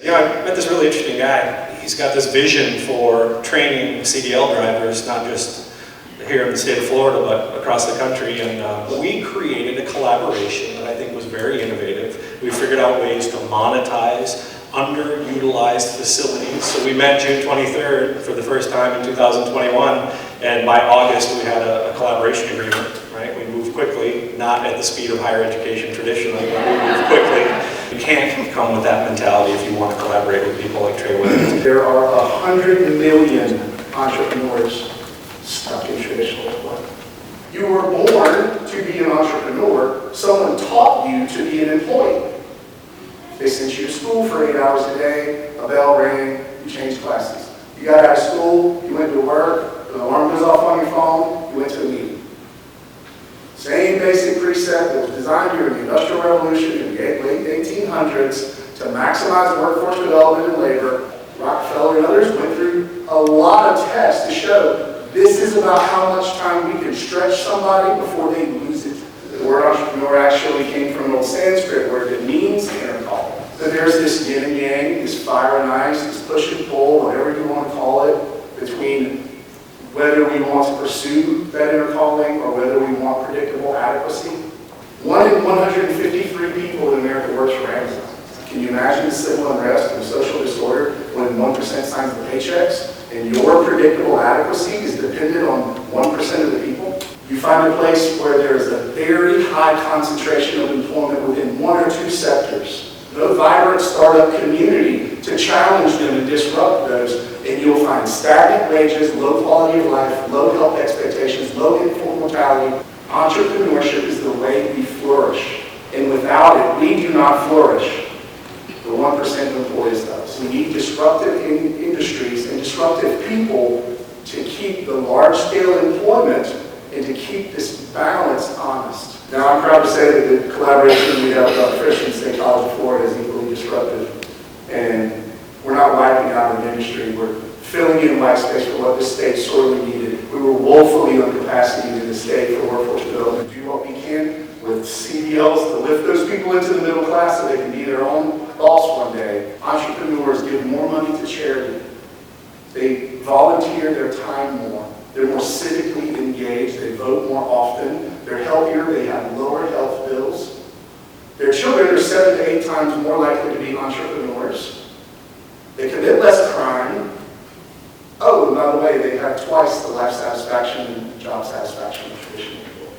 Yeah, I met this really interesting guy. He's got this vision for training CDL drivers, not just here in the state of Florida, but across the country. And we created a collaboration that I think was very innovative. We figured out ways to monetize underutilized facilities. So we met June 23rd for the first time in 2021, and by August we had a collaboration agreement, right? We moved quickly, not at the speed of higher education traditionally, but we moved quickly. You can't come with that mentality if you want to collaborate with people like Trey Williams. There are 100 million entrepreneurs stuck in traditional employment. You were born to be an entrepreneur. Someone taught you to be an employee. They sent you to school for 8 hours a day, a bell rang, you changed classes. You got out of school, you went to work, the alarm goes off on your phone, you went to a meeting. Same basic precept that was designed during the Industrial Revolution in the late 1800s to maximize workforce development and labor. Rockefeller and others went through a lot of tests to show this is about how much time we can stretch somebody before they lose it. The word entrepreneur actually came from an old Sanskrit word that means inner calling. So there's this yin and yang, this fire and ice, this push and pull, whatever you want to call it, between whether we want to pursue that inner calling or whether we want predictable adequacy. 1 in 153 people in America works for Amazon. Can you imagine the civil unrest and social disorder when 1% signs the paychecks and your predictable adequacy is dependent on 1% of the people? You find a place where there's a very high concentration of employment within 1 or 2 sectors. No vibrant startup community to challenge them and disrupt those, and you'll find stagnant wages, low quality of life, low health expectations, low infant mortality. Entrepreneurship is the way we flourish, and without it, we do not flourish. The 1% of employees does. We need disruptive industries and disruptive people to keep the large-scale employment and to keep this balance honest. Now, I'm proud to say that the collaboration we have with Christian State College of Florida is equally disruptive. And we're not wiping out an industry. We're filling in white space for what this state sorely needed. We were woefully on capacity in the state for workforce development. Do what we can with CDLs to lift those people into the middle class so they can be their own boss one day. Entrepreneurs give more money to charity. They volunteer their time more. They're more civically engaged. They vote more often. They're healthier. They have lower health bills. Their children are 7 to 8 times more likely to be entrepreneurs. They commit less crime. Oh, and by the way, they have twice the life satisfaction and job satisfaction of traditional people.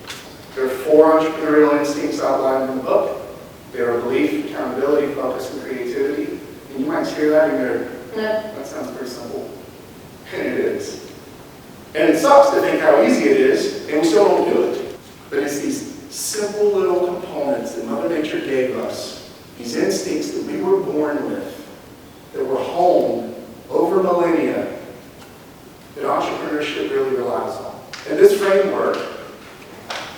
There are 4 entrepreneurial instincts outlined in the book. They are belief, accountability, focus, and creativity. And you might hear that and go, that sounds pretty simple. And it is. And it sucks to think how easy it is, and we still don't do it. But it's these simple little components that Mother Nature gave us, these instincts that we were born with, that were honed over millennia, that entrepreneurship really relies on. And this framework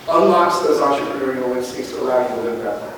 unlocks those entrepreneurial instincts to allow you to live that life.